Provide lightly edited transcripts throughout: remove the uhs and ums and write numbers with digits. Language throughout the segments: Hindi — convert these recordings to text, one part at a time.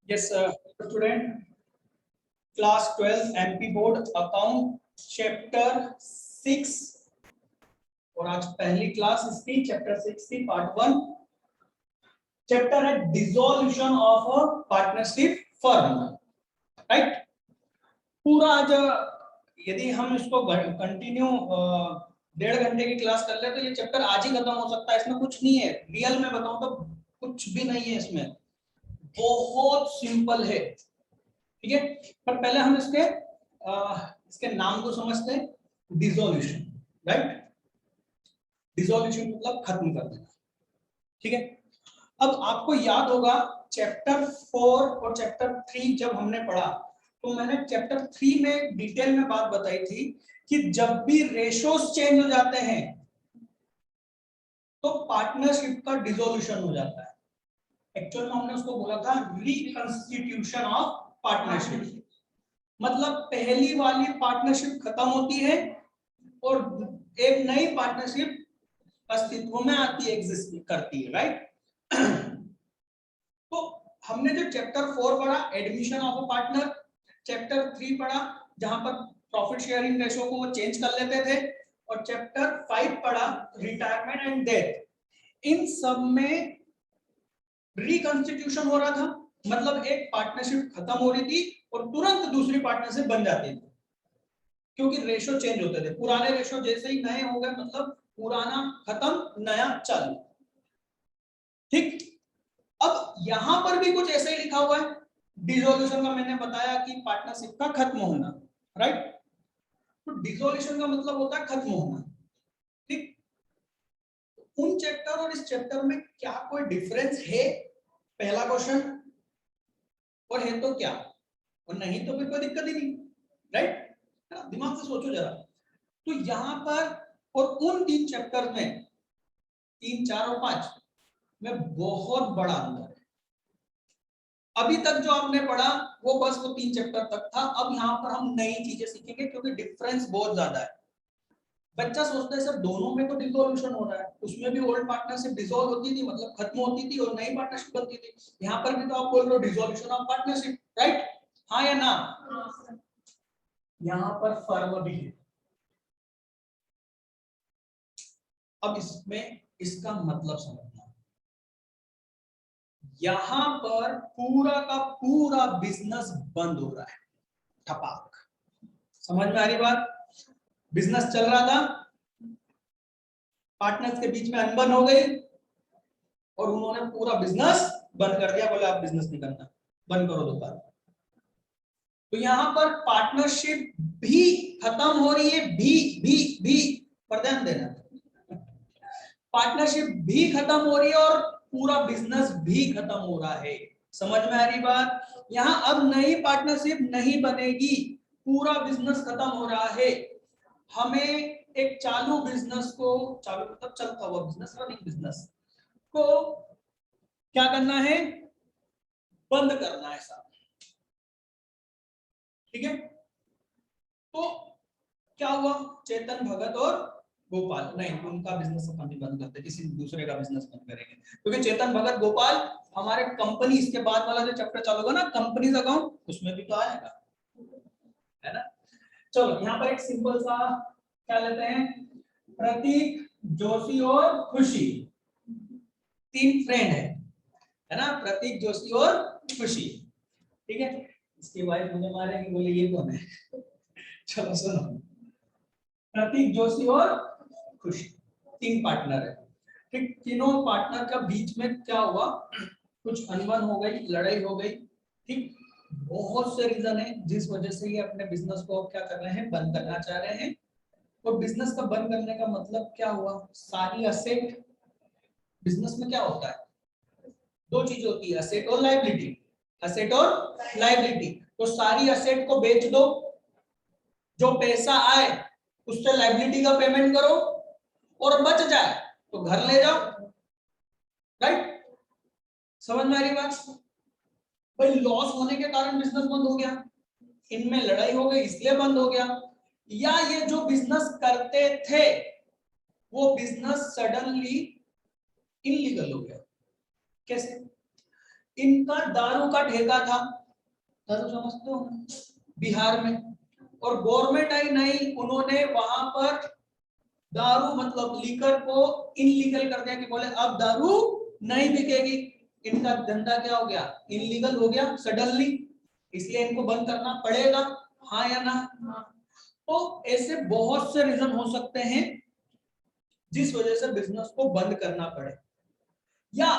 Yes, student, class 12 MP board account chapter 6 और आज पहली क्लास इसकी चैप्टर 6 की पार्ट 1 चैप्टर है dissolution of a partnership firm, right. पूरा आज यदि हम इसको कंटिन्यू 1.5 घंटे की क्लास कर ले तो ये चैप्टर आज ही खत्म हो सकता है। इसमें कुछ नहीं है, रियल में बताऊं तो कुछ भी नहीं है इसमें, बहुत सिंपल है, ठीक है। पर पहले हम इसके नाम को समझते हैं। Dissolution, right. डिसोल्यूशन मतलब खत्म कर देना, ठीक है। अब आपको याद होगा चैप्टर 4 और चैप्टर 3 जब हमने पढ़ा तो मैंने चैप्टर 3 में डिटेल में बात बताई थी कि जब भी रेशोस चेंज हो जाते हैं तो पार्टनरशिप का डिसोल्यूशन हो जाता है। एक्चुअल में हमने उसको बोला था रिकंस्टिट्यूशन ऑफ पार्टनरशिप। मतलब पहली वाली पार्टनरशिप खत्म होती है और एक नई पार्टनरशिप अस्तित्व में आती है, एग्जिस्ट करती है, राइट। तो हमने जो चैप्टर 4 पढ़ा admission of a partner, chapter 3 पढ़ा जहां पर प्रॉफिट शेयरिंग रेशो को वो चेंज कर लेते थे, और चैप्टर 5 पढ़ा रिटायरमेंट एंड डेथ। इन सब में रिकंस्टिट्यूशन हो रहा था, मतलब एक पार्टनरशिप खत्म हो रही थी और तुरंत दूसरी पार्टनरशिप बन जाती थी, क्योंकि रेशो चेंज होते थे। पुराने रेशो जैसे ही नए हो गए मतलब पुराना खत्म नया चालू, ठीक। अब यहां पर भी कुछ ऐसा ही लिखा हुआ है। डिसोल्यूशन का मैंने बताया कि पार्टनरशिप का खत्म होना, राइट। तो डिसोल्यूशन का मतलब होता है खत्म होना, ठीक। उन चैप्टर और इस चैप्टर में क्या कोई डिफरेंस है, पहला क्वेश्चन। और है तो क्या, और नहीं तो फिर कोई दिक्कत ही नहीं, राइट। दिमाग से सोचो जरा। तो यहां पर और उन 3 चैप्टर में 3, 4 और 5 में बहुत बड़ा अंतर है। अभी तक जो आपने पढ़ा वो बस वो 3 चैप्टर तक था। अब यहाँ पर हम नई चीजें सीखेंगे क्योंकि डिफरेंस बहुत ज्यादा है। बच्चा सोचता है सर दोनों में तो डिसोल्यूशन हो रहा है, उसमें भी ओल्ड पार्टनरशिप डिसॉल्व होती थी मतलब खत्म होती थी और नई पार्टनरशिप बनती थी। यहाँ पर भी तो आप बोल रहे हो डिसोल्यूशन ऑफ पार्टनरशिप, राइट। हाँ या ना? यहाँ पर फर्म भी है। अब इसमें इसका मतलब समझना, यहां पर पूरा का पूरा बिजनेस बंद हो रहा है, ठपाक। समझ में आ रही बात? बिजनेस चल रहा था, पार्टनर्स के बीच में अनबन हो गई और उन्होंने पूरा बिजनेस बंद कर दिया, बोले आप बिजनेस नहीं करना, बंद करो दुकान। तो यहां पर पार्टनरशिप भी खत्म हो रही है, भी पर ध्यान देना, पार्टनरशिप भी खत्म हो रही है और पूरा बिजनेस भी खत्म हो रहा है। समझ में आ रही बात? यहां अब नई पार्टनरशिप नहीं बनेगी, पूरा बिजनेस खत्म हो रहा है। हमें एक चालू बिजनेस को, चालू मतलब चलता हुआ बिजनेस, रनिंग बिजनेस को क्या करना है, बंद करना है साहब, ठीक है। तो क्या हुआ, चेतन भगत और गोपाल, नहीं उनका बिजनेस अपन नहीं बंद करते, किसी दूसरे का बिजनेस बंद करेंगे, क्योंकि चेतन भगत गोपाल हमारे कंपनी, इसके बाद वाला जो चैप्टर चालू होगा ना कंपनीज अकाउंट, उसमें भी तो आएगा, है ना। चलो यहाँ पर एक सिंपल सा क्या लेते हैं, प्रतीक, जोशी और खुशी 3 फ्रेंड है ना, प्रतीक, जोशी और खुशी, ठीक है। इसकी वाइफ मुझे मारेगी, बोले ये कौन है। चलो सुनो, प्रतीक, जोशी और खुशी 3 पार्टनर है, ठीक। तीनों पार्टनर का बीच में क्या हुआ, कुछ अनबन हो गई, लड़ाई हो गई, ठीक। बहुत से रीजन है जिस वजह से ये अपने बिजनेस को क्या कर रहे हैं, बंद करना चाह रहे हैं। और बिजनेस का बंद करने का मतलब क्या हुआ, सारी असेट, बिजनेस में क्या होता है, 2 चीज होती है, असेट और लायबिलिटी, असेट और लायबिलिटी। तो सारी असेट को बेच दो, जो पैसा आए उससे लायबिलिटी का पेमेंट करो, और बच जाए तो घर ले जाओ, राइट। समझ में आ रही बात? भाई लॉस होने के कारण बिजनेस बंद हो गया, इनमें लड़ाई हो गई इसलिए बंद हो गया, या ये जो बिजनेस करते थे वो बिजनेस सडनली इनलीगल हो गया। कैसे? इनका दारू का ठेका था, दारू समझते हो ना, बिहार में, और गवर्नमेंट आई नहीं, उन्होंने वहां पर दारू मतलब लीकर को इनलीगल कर दिया कि बोले अब दारू नहीं बिकेगी। इनका धंधा क्या हो गया, इनलीगल हो गया सडनली, इसलिए इनको बंद करना पड़ेगा, हाँ या ना? तो ऐसे बहुत से रीजन हो सकते हैं जिस वजह से बिजनेस को बंद करना पड़े। या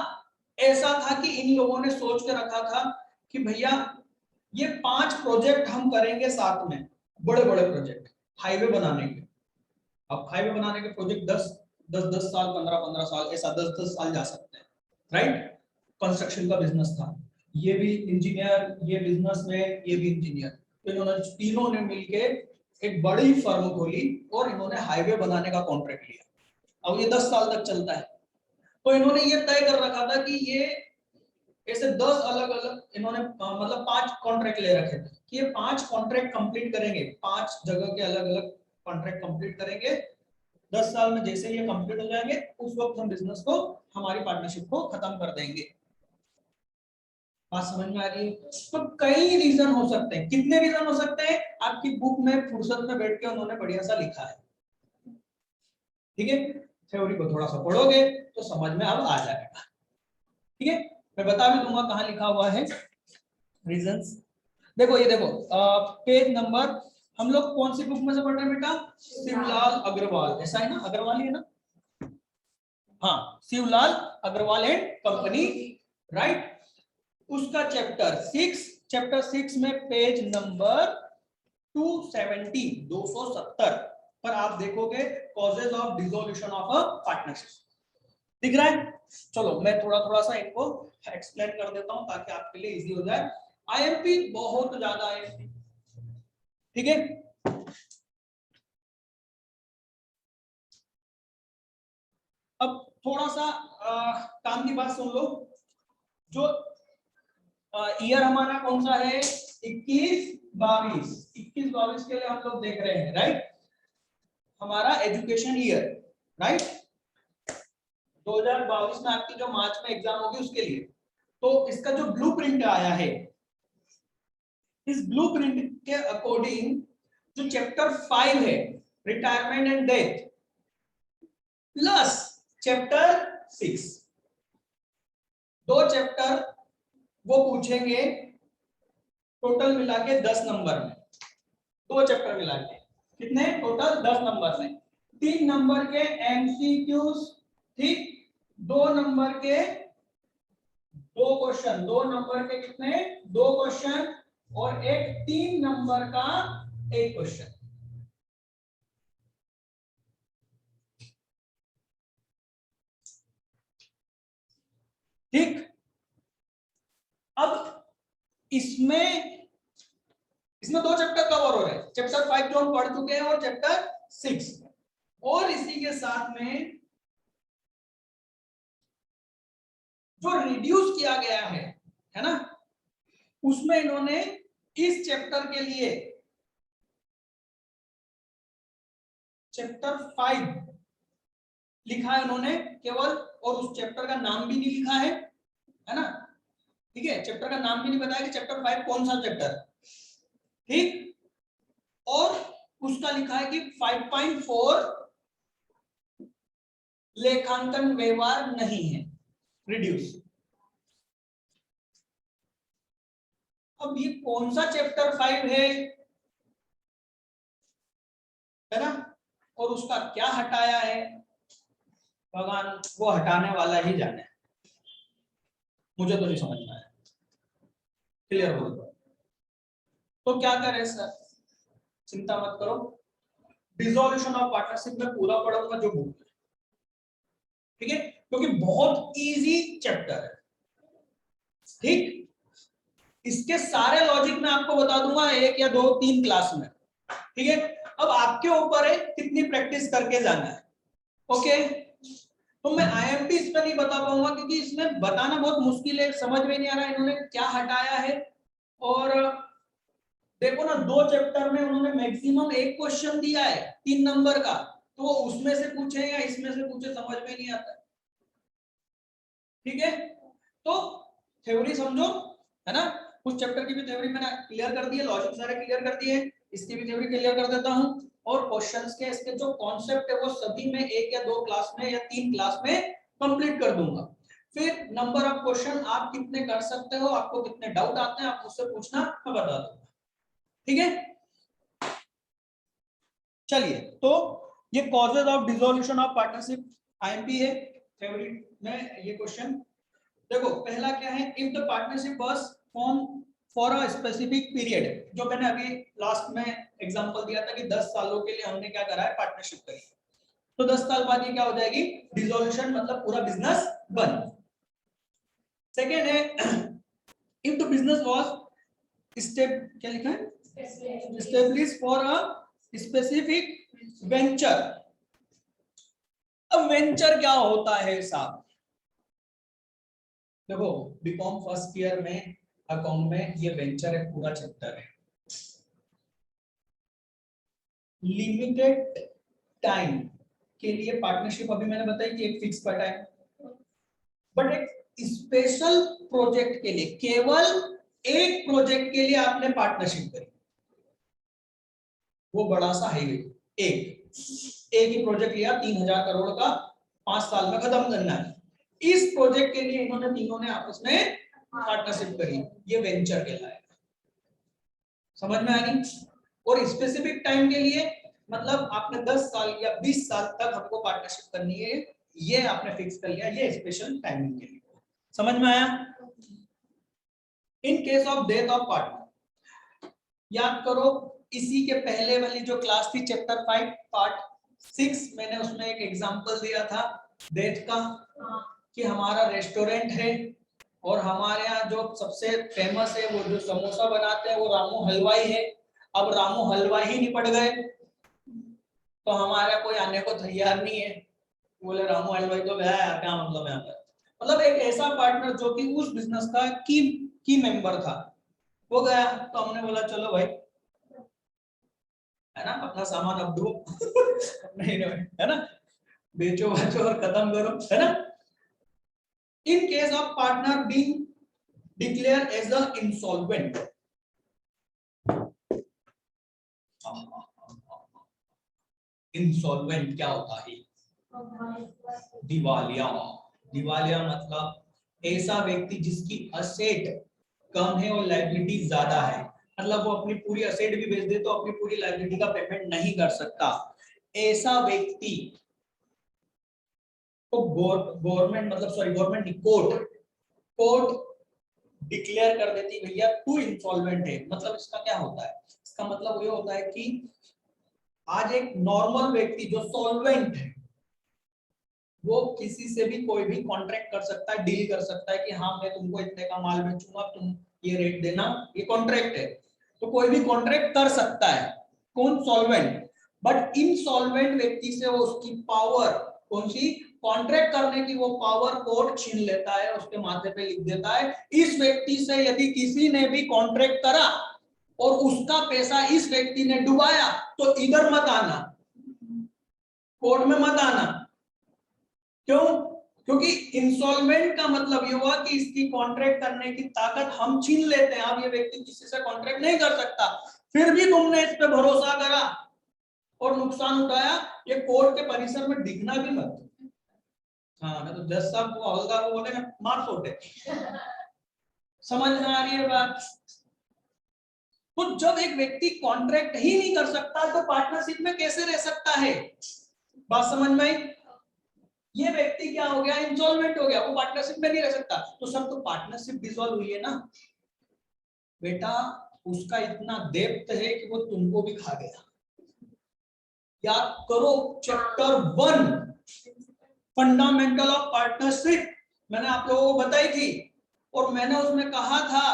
ऐसा था कि इन लोगों ने सोच के रखा था कि भैया ये 5 प्रोजेक्ट हम करेंगे साथ में, बड़े बड़े प्रोजेक्ट हाईवे बनाने के। अब हाईवे बनाने के प्रोजेक्ट 10 साल 15 साल ऐसा 10 साल जा सकते हैं, राइट? कंस्ट्रक्शन का बिजनेस था, ये भी इंजीनियर, ये बिजनेसमैन, ये भी इंजीनियर, तो इन्होंने तीनों ने मिलके एक बड़ी फर्म खोली और इन्होंने हाईवे बनाने का कॉन्ट्रैक्ट लिया। अब ये 10 साल तक चलता है, तो इन्होंने ये तय कर रखा था कि ये ऐसे 10 अलग अलग इन्होंने मतलब 5 कॉन्ट्रैक्ट ले रखे थे कि ये 5 कॉन्ट्रैक्ट कंप्लीट करेंगे, 5 जगह के अलग अलग कॉन्ट्रैक्ट कंप्लीट करेंगे। 10 साल में जैसे ये कंप्लीट हो जाएंगे उस वक्त हम बिजनेस को, हमारी पार्टनरशिप को खत्म कर देंगे। बात समझ में आ रही है? तो कई रीजन हो सकते हैं। कितने रीजन हो सकते हैं? आपकी बुक में फुर्सत में बैठ के उन्होंने बढ़िया सा लिखा है, ठीक है? थ्योरी को थोड़ा सा पढ़ोगे तो समझ में अब आ जाएगा, ठीक है? मैं बता भी दूंगा कहां लिखा हुआ है रीजंस। देखो ये देखो पेज नंबर, हम लोग कौन सी बुक में से पढ़ रहे हैं बेटा? शिवलाल अग्रवाल, ऐसा है ना, अग्रवाल ही है ना? हाँ, Shivlal Agarwal and company, right? उसका चैप्टर 6 में पेज नंबर 270 पर आप देखोगे causes of dissolution of a partnership, दिख रहा है? चलो मैं थोड़ा थोड़ा सा इनको एक्सप्लेन कर देता हूं ताकि आपके लिए इजी हो जाए। आईएमपी बहुत ज्यादा आईएमपी, ठीक है? अब थोड़ा सा काम की बात सुन लो। जो ईयर हमारा कौन सा है? 21-22, 21-22 के लिए हम लोग देख रहे हैं, राइट? हमारा एजुकेशन ईयर, राइट? 2022 में आपकी जो मार्च में एग्जाम होगी उसके लिए। तो इसका जो ब्लूप्रिंट आया है, इस ब्लूप्रिंट के अकॉर्डिंग जो चैप्टर 5 है retirement and death plus chapter 6, 2 chapter वो पूछेंगे टोटल मिला के 10 नंबर में। 2 चैप्टर मिला के कितने? टोटल 10 नंबर में। 3 नंबर के एमसीक्यूज, ठीक? 2 नंबर के 2 क्वेश्चन, 2 नंबर के कितने? 2 क्वेश्चन, और एक 3 नंबर का 1 क्वेश्चन, ठीक? अब इसमें 2 चैप्टर कवर हो रहे हैं, चैप्टर 5 जो हम पढ़ चुके हैं और चैप्टर 6, और इसी के साथ में जो रिड्यूस किया गया है ना, उसमें इन्होंने इस चैप्टर के लिए चैप्टर 5 लिखा है इन्होंने केवल, और उस चैप्टर का नाम भी नहीं लिखा है ना, ठीक है? चैप्टर का नाम भी नहीं बताया कि चैप्टर 5 कौन सा चैप्टर, ठीक? और उसका लिखा है कि 5.4 लेखांकन व्यवहार नहीं है, रिड्यूस। अब ये कौन सा चैप्टर 5 है ना, और उसका क्या हटाया है, भगवान वो हटाने वाला ही जाने, मुझे तो नहीं समझ में आया। क्लियर बोल दो। तो क्या करें सर? चिंता मत करो, डिसोल्यूशन ऑफ पार्टनरशिप में पूरा पढ़ूंगा जो बुक है, ठीक है? क्योंकि बहुत इजी चैप्टर है, ठीक? इसके सारे लॉजिक मैं आपको बता दूंगा 1 या 2 3 क्लास में, ठीक है? अब आपके ऊपर है कितनी प्रैक्टिस करके जाना है, ओके? तो मैं आईएमपी इस पर नहीं बता पाऊंगा क्योंकि इसमें बताना बहुत मुश्किल है, समझ में नहीं आ रहा है इन्होंने क्या हटाया है। और देखो ना, 2 चैप्टर में उन्होंने मैक्सिमम 1 क्वेश्चन दिया है 3 नंबर का, तो वो उसमें से पूछे या इसमें से पूछे समझ में नहीं आता, ठीक है? तो थ्योरी समझो, है ना। कुछ चैप्टर की भी थ्योरी मैंने क्लियर कर दी है, लॉजिक सारे क्लियर कर दिए, इसकी भी थ्योरी क्लियर कर देता हूं, और क्वेश्चंस के इसके जो कॉन्सेप्ट है वो सभी में एक या दो क्लास में या 3 क्लास में कंप्लीट कर दूंगा। फिर नंबर ऑफ क्वेश्चन आप कितने कर सकते हो, आपको कितने डाउट आते हैं आप मुझसे पूछना, मैं बता दूंगा, ठीक है। चलिए, तो ये causes of dissolution of partnership IMP है थ्योरी में ये क्वेश्चन। देखो पहला क्या है, if the partnership was form for a specific period, जो मैंने अभी लास्ट में एग्जांपल दिया था कि 10 सालों के लिए हमने क्या करा है, पार्टनरशिप करी, तो 10 साल बाद ये क्या हो जाएगी, डिसोल्यूशन, मतलब पूरा बिजनेस बंद। सेकेंड है, if the business was step, क्या लिखा है, establish for a specific venture. अब वेंचर क्या होता है साहब, देखो बीकॉम फर्स्ट ईयर में अकाउंट में ये वेंचर एक पूरा चैप्टर है। लिमिटेड टाइम के लिए पार्टनरशिप अभी मैंने बताई कि एक फिक्स पर टाइम, बट एक स्पेशल प्रोजेक्ट के लिए, केवल एक प्रोजेक्ट के लिए आपने पार्टनरशिप करी, वो बड़ा सा हाईवे, एक ही प्रोजेक्ट लिया 3000 करोड़ का, 5 साल में खत्म करना है, इस प्रोजेक्ट के लिए इन्होंने तीनों ने आपस में पार्टनरशिप करी, ये वेंचर कहलाएगा। समझ में आ गई। और स्पेसिफिक टाइम के लिए मतलब आपने 10 साल या 20 साल तक हमको पार्टनरशिप करनी है, ये आपने फिक्स कर लिया, ये स्पेशल टाइमिंग के लिए। समझ में आया। इन case of death of partner, याद करो इसी के पहले वाली जो क्लास थी चैप्टर 5 पार्ट 6, मैंने उसमें एक एग्जांपल दिया था डेथ का, कि हमारा रेस्टोरेंट है और हमारे यहाँ जो सबसे फेमस है वो जो समोसा बनाते हैं वो रामू हलवाई है। अब रामू हलवाई ही निपट गए तो हमारा कोई आने को तैयार नहीं है, बोले रामू हलवाई तो गया है, क्या मतलब यहाँ पर, मतलब एक ऐसा पार्टनर जो कि उस बिजनेस का की मेंबर था वो गया, तो हमने बोला चलो भाई, है ना, अपना सामान अब दो नहीं है ना, बेचो बाचो और खत्म करो, है ना। In case of partner being declare as a insolvent, insolvent क्या होता है, दिवालिया। दिवालिया मतलब ऐसा व्यक्ति जिसकी असेट कम है और लायबिलिटी ज्यादा है, मतलब वो अपनी पूरी असेट भी बेच दे तो अपनी पूरी लायबिलिटी का पेमेंट नहीं कर सकता, ऐसा व्यक्ति तो गवर्नमेंट, मतलब सॉरी गवर्नमेंट नहीं, कोर्ट डिक्लेयर कर देती भैया तू इंसॉल्वेंट है। मतलब इसका क्या होता है, इसका मतलब ये होता है कि आज एक नॉर्मल व्यक्ति जो सॉल्वेंट है वो किसी से भी कोई भी कॉन्ट्रैक्ट कर सकता है, डील कर सकता है कि हाँ मैं तुमको इतने का माल बेचूंगा, तुम ये रेट देना, ये कॉन्ट्रैक्ट है, तो कोई भी कॉन्ट्रैक्ट कर सकता है, कौन, सॉल्वेंट। बट इनसॉल्वेंट व्यक्ति से वो उसकी पावर, कौन सी, कॉन्ट्रैक्ट करने की वो पावर कोर्ट छीन लेता है, उसके माथे पे लिख देता है, इस व्यक्ति से यदि किसी ने भी कॉन्ट्रैक्ट करा और उसका पैसा इस व्यक्ति ने डुबाया तो इधर मत आना, कोर्ट में मत आना। क्यों, क्योंकि इंसॉल्वेंट का मतलब ये हुआ कि इसकी कॉन्ट्रैक्ट करने की ताकत हम छीन लेते हैं, अब ये व्यक्ति किसी से कॉन्ट्रैक्ट नहीं कर सकता, फिर भी तुमने इस पे भरोसा करा और नुकसान उठाया, ये कोर्ट के परिसर में दिखना भी मत। हाँ मैं तो 10 साल को हवलदार को बोलेगा मार फोटे। समझ में आ रही है बात। तो जब एक व्यक्ति कॉन्ट्रैक्ट ही नहीं कर सकता तो पार्टनरशिप में कैसे रह सकता है, बात समझ में आई। ये व्यक्ति क्या हो गया, इंसॉल्वेंट हो गया, वो पार्टनरशिप में नहीं रह सकता, तो सब तो पार्टनरशिप डिसॉल्व हुई है ना बेटा, उसका इतना डेप्थ है कि वो तुमको भी खा गया। याद करो चैप्टर 1 फंडामेंटल ऑफ पार्टनरशिप मैंने आप लोगों को बताई थी, और मैंने उसमें कहा था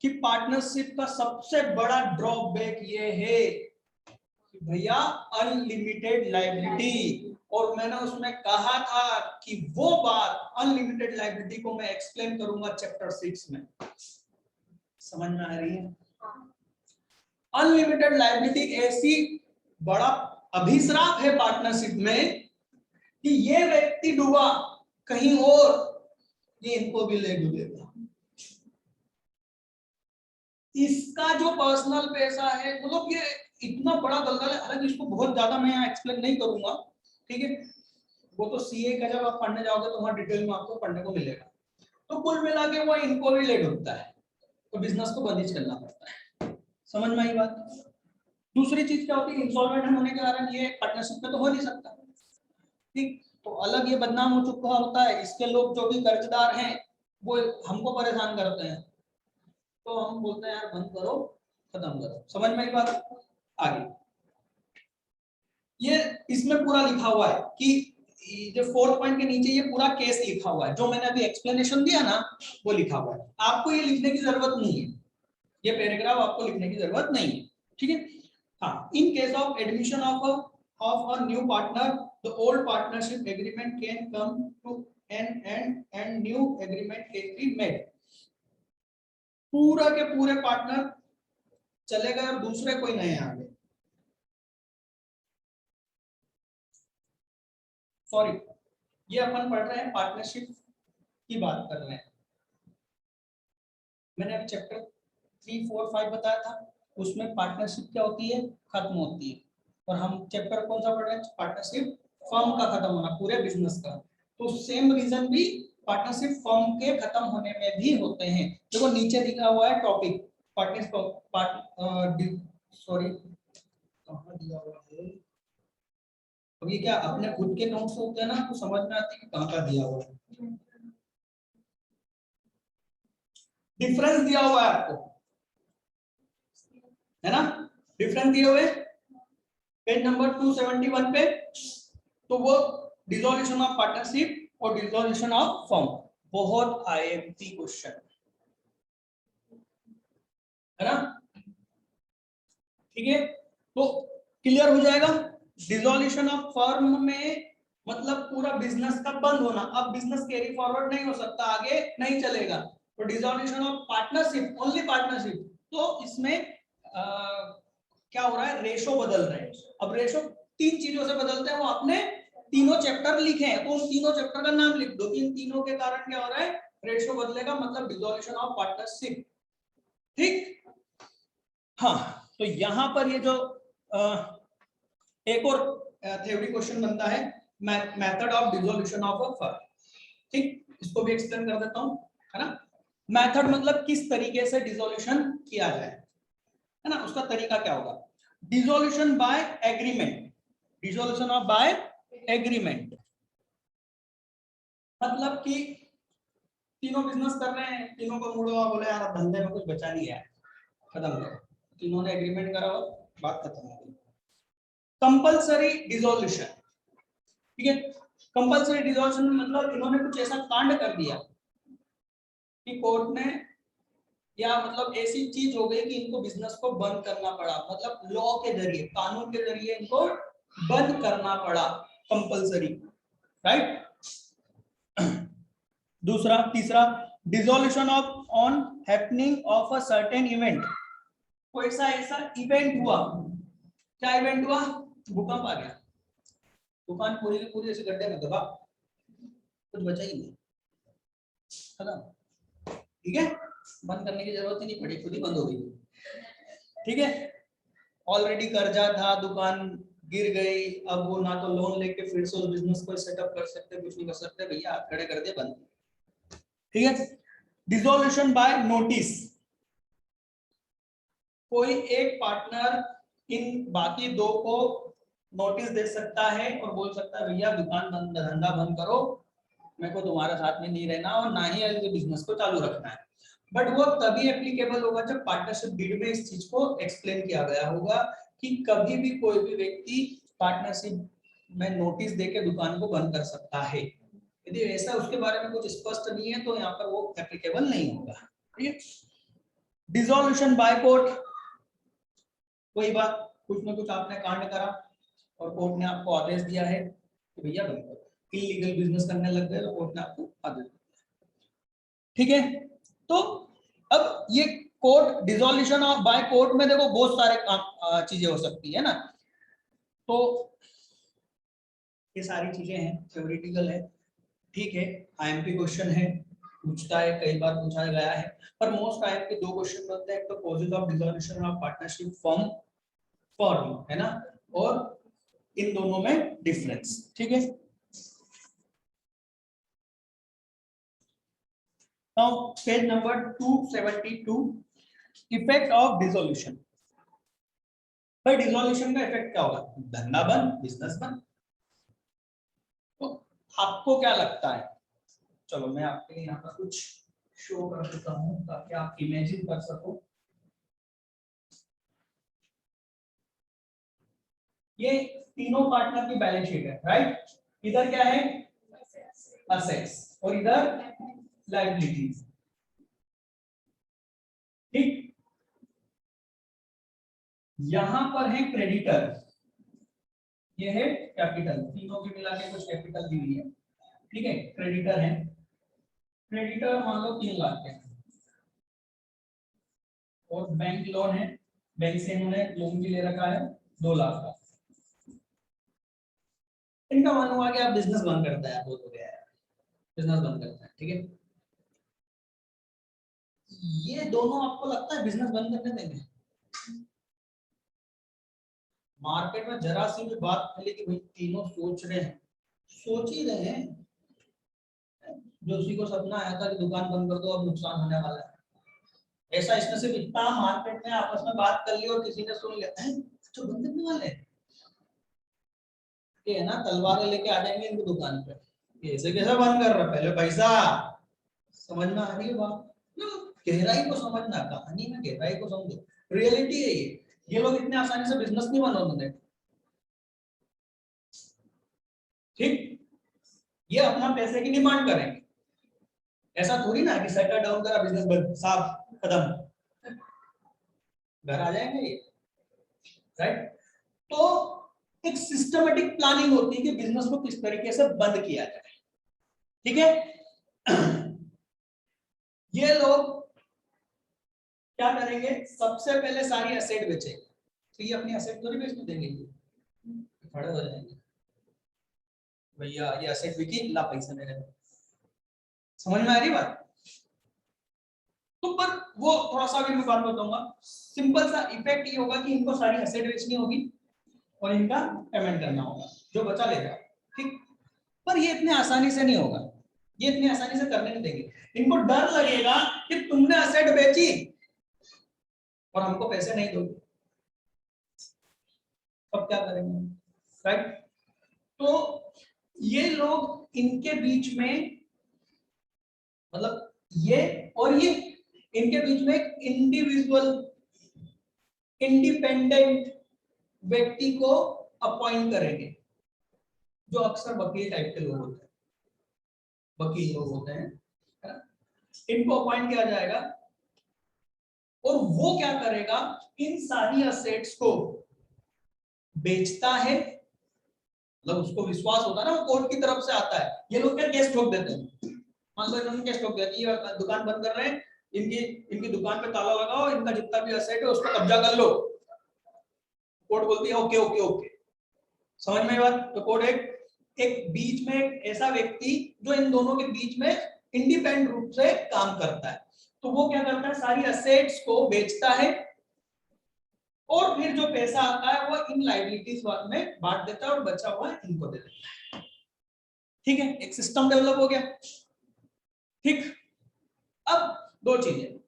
कि पार्टनरशिप का सबसे बड़ा ड्रॉबैक ये है कि भैया अनलिमिटेड लायबिलिटी, और मैंने उसमें कहा था कि वो बात अनलिमिटेड लायबिलिटी को मैं एक्सप्लेन करूंगा चैप्टर 6 में। समझ में आ रही है। अनलिमिटेड लायबिलिटी ऐसी बड़ा अभिश्राप है पार्टनरशिप में कि ये व्यक्ति डूबा कहीं और ये इनको भी ले डूबेगा। इसका जो पर्सनल पैसा है, मतलब ये इतना बड़ा दलदल है, हालांकि इसको बहुत ज्यादा मैं यहाँ एक्सप्लेन नहीं करूंगा, ठीक है, वो तो सीए का जब आप पढ़ने जाओगे तो वहां डिटेल में आपको पढ़ने को मिलेगा। तो कुल मिला के वो इनको भी लेट होता है, तो बिजनेस को बंदिश करना पड़ता है। समझ में आई बात? दूसरी चीज क्या होती है, इंसॉल्वेंट होने के कारण ये पार्टनरशिप में तो हो नहीं सकता, ठीक, तो अलग ये बदनाम हो चुका होता है, इसके लोग जो भी कर्जदार हैं वो हमको परेशान करते हैं, तो हम बोलते हैं यार बंद करो, खत्म करो। समझ में आई बात? आगे ये इसमें पूरा लिखा हुआ है कि जो 4 पॉइंट के नीचे ये पूरा केस लिखा हुआ है, जो मैंने अभी एक्सप्लेनेशन दिया ना वो लिखा हुआ है, आपको ये लिखने की जरूरत नहीं है, ये पैराग्राफ आपको लिखने की जरूरत नहीं है, ठीक है। हाँ, in case of admission of a new partner the old partnership agreement can come to an end new agreement can be made. पूरा के पूरे पार्टनर चले गए और दूसरे कोई नए आ गए, सॉरी ये अपन पढ़ रहे हैं पार्टनरशिप की बात कर रहे हैं। मैंने अभी चैप्टर 3, 4, 5 बताया था, उसमें पार्टनरशिप क्या होती है, खत्म होती है, और हम चैप्टर कौन सा पढ़ रहे हैं, पार्टनरशिप फर्म का खत्म होना, पूरे बिजनेस का। तो सेम रीजन भी पार्टनरशिप फर्म के खत्म होने में भी होते हैं। देखो नीचे दिखा हुआ है टॉपिक पार्टनरशिप, सॉरी कहाँ दिया हुआ है, अब ये क्या अपने खुद के नोट्स होते हैं ना, तो समझ में आती है कि कहाँ का दिया हुआ है। डिफरेंस दिया हुआ है आपको, है ना, डिफरेंस दिए हुए पेज नंबर 271 पे, तो वो डिसोल्यूशन ऑफ पार्टनरशिप और डिसोल्यूशन ऑफ फर्म, बहुत आईएमपी क्वेश्चन है ना, ठीक है। तो क्लियर हो जाएगा, डिसोल्यूशन ऑफ फर्म में मतलब पूरा बिजनेस का बंद होना, अब बिजनेस कैरी फॉरवर्ड नहीं हो सकता, आगे नहीं चलेगा। तो dissolution of partnership, only partnership, तो इसमें क्या हो रहा है, रेशो बदल रहे हैं। अब रेशो 3 चीजों से बदलते हैं, वो आपने तीनों चैप्टर लिखे हैं, तो उन तीनों चैप्टर का नाम लिख दो, इन तीनों के कारण क्या हो रहा है, रेशो बदलेगा, मतलब डिसोल्यूशन ऑफ पार्टनरशिप, ठीक। हाँ, तो यहां पर ये जो एक और थ्योरी क्वेश्चन बनता है, method of dissolution of a firm, ठीक, इसको भी एक्सप्लेन कर देता हूं, है ना। मेथड मतलब किस तरीके से डिसोल्यूशन किया जाए, है ना, उसका तरीका क्या होगा, dissolution by agreement, dissolution of by agreement, मतलब कि तीनों बिजनेस कर रहे हैं, तीनों को मूड हुआ, बोले यार अब धंधे में कुछ बचा नहीं है, खत्म करो, तीनों ने एग्रीमेंट करा और बात खत्म हो गई। कंपलसरी डिसोल्यूशन, ठीक है, कंपलसरी डिसोल्यूशन मतलब इन्होंने कुछ ऐसा कांड कर दिया कि कोर्ट ने, या मतलब ऐसी चीज हो गई कि इनको बिजनेस को बंद करना पड़ा, मतलब लॉ के जरिए, कानून के जरिए इनको बंद करना पड़ा, कंपलसरी, राइट। दूसरा, तीसरा, dissolution of on happening of a certain event, कोई सा ऐसा इवेंट हुआ, क्या इवेंट हुआ, भूकंप आ गया, दुकान पूरी की पूरी ऐसे गड्ढे में दबा, कुछ बचा ही नहीं, खत्म, ठीक है, बंद करने की जरूरत ही नहीं पड़ी, खुद ही बंद हो गई, ठीक है। ऑलरेडी कर्जा था, दुकान गिर गई, अब वो ना तो लोन लेके फिर से उस बिजनेस को सेटअप कर सकते, कुछ नहीं कर सकते, भैया हाथ खड़े कर दे, बंद, ठीक है। डिसोल्यूशन बाय नोटिस, कोई एक पार्टनर इन बाकी दो को नोटिस दे सकता है और बोल सकता है भैया दुकान बंद, धंधा बंद करो, मेरे को तुम्हारे साथ में नहीं रहना और ना ही बिजनेस को चालू रखना है। बट वो तभी एप्लीकेबल होगा जब पार्टनरशिप डीड में इस चीज को एक्सप्लेन किया गया होगा कि कभी भी कोई भी व्यक्ति पार्टनरशिप में नोटिस देके दुकान को बंद कर सकता है। यदि ऐसा उसके बारे में कुछ स्पष्ट नहीं है तो यहाँ पर वो एप्लीकेबल नहीं होगा, ठीक है। डिसोल्यूशन बाय कोर्ट, कोई बात, कुछ ना कुछ आपने कांड करा और कोर्ट ने आपको आदेश दिया है कि भैया बंद करो, इलीगल बिजनेस करने लग गए तो कोर्ट ने आपको आदेश दिया, ठीक है। तो अब ये court, dissolution of by court में देखो बहुत सारे चीजें हो सकती है ना, तो ये सारी चीजें हैं, थ्योरेटिकल है, ठीक है, आईएमपी क्वेश्चन है, पूछता है, कई बार पूछा गया है, पर मोस्ट टाइप के दो क्वेश्चन बनते हैं, एक तो causes of dissolution of partnership form है ना, और इन दोनों में डिफरेंस। ठीक है, now page number 272, effect of dissolution. भाई डिसोल्यूशन का इफेक्ट क्या होगा? धंधा बंद, बिजनेस बंद। तो आपको क्या लगता है? चलो मैं आपके लिए यहाँ पर कुछ शो कर देता हूँ ताकि आप इमेजिन कर सको। ये तीनों पार्टनर की बैलेंस शीट है, राइट? इधर क्या है? असेट्स, और इधर लायबिलिटीज। ठीक, यहां पर है क्रेडिटर, ये है कैपिटल, तीनों की मिला के कुछ कैपिटल दी हुई है। ठीक है, क्रेडिटर है, क्रेडिटर मान लो 3 लाख के, और बैंक लोन है, बैंक से इन्होंने लोन भी ले रखा है 2 लाख का। इनका मान हुआ कि आप बिजनेस बंद करता है, बहुत हो गया है, बिजनेस बंद करता है। ठीक है, ये दोनों आपको लगता है बिजनेस बंद करने देंगे? मार्केट में जरा सी भी बात मिली कि भाई तीनों सोच रहे हैं, सोच ही रहे हैं, जो उसी को सपना आया था कि दुकान बंद कर दो, अब नुकसान होने वाला है, ऐसा इसमें सिर्फ इतना मार्केट में आपस में बात कर ली और किसी ने सुन लिया, तो बंद करने वाले हैं, ये है ना, तलवारें लेके आ जाएंगे इनकी दुकान पे, कैसे कैसे बंद कर रहा, पहले पैसा। समझ में आ रही है बात? गहराई को समझना, कहानी में गहराई को समझो, रियलिटी है ये लोग इतने आसानी से बिजनेस नहीं बनोगे देंगे। ठीक, ये अपना पैसे की डिमांड करेंगे, ऐसा थोड़ी ना कि सेटल डाउन करा बिजनेस बंद, साफ खत्म, घर आ जाएंगे ये, राइट? तो एक सिस्टमेटिक प्लानिंग होती है कि बिजनेस को किस तरीके से बंद किया जाए। ठीक है, ये लोग क्या करेंगे? सबसे पहले सारी एसेट बेचेंगे, तो ये अपनी एसेट थोड़ी बेचने देंगे, खड़े हो जाएंगे, भैया ये एसेट बिकी, ला पैसा मेरे को। समझ में आ रही बात? तो पर वो थोड़ा सा भी मैं बात बताऊंगा, सिंपल सा इफेक्ट ये होगा कि इनको सारी एसेट बेचनी होगी और इनका पेमेंट करना होगा, जो बचा लेगा। ठीक, पर ये इतने आसानी से नहीं होगा, ये इतनी आसानी से करने नहीं देंगे, इनको डर लगेगा कि तुमने एसेट बेची और हमको पैसे नहीं दोगे, अब क्या करेंगे, राइट? तो ये लोग इनके बीच में, मतलब ये और ये, इनके बीच में एक इंडिविजुअल इंडिपेंडेंट व्यक्ति को अपॉइंट करेंगे, जो अक्सर वकील टाइप के लोग होते हैं, वकील लोग होते हैं, है ना? इनको अपॉइंट किया जाएगा और वो क्या करेगा? इन सारी असेट्स को बेचता है, मतलब उसको विश्वास होता है ना, वो कोर्ट की तरफ से आता है, ये लोग क्या केस ठोक देते हैं, मान लो इन्होंने केस ठोक दिया कि ये दुकान बंद कर रहे हैं, इनकी इनकी दुकान पे ताला लगाओ, इनका जितना भी असेट है उसको कब्जा कर लो, कोर्ट बोलती है ओके ओके ओके। समझ में बात? तो कोर्ट एक एक बीच में एक ऐसा व्यक्ति जो इन दोनों के बीच में इंडिपेंडेंट रूप से काम करता है, तो वो क्या करता है? सारी असेट्स को बेचता है और फिर जो पैसा आता है वो इन लायबिलिटीज में बांट देता है और बचा हुआ इनको दे देता है। ठीक है, एक सिस्टम डेवलप हो गया। ठीक, अब दो चीजें,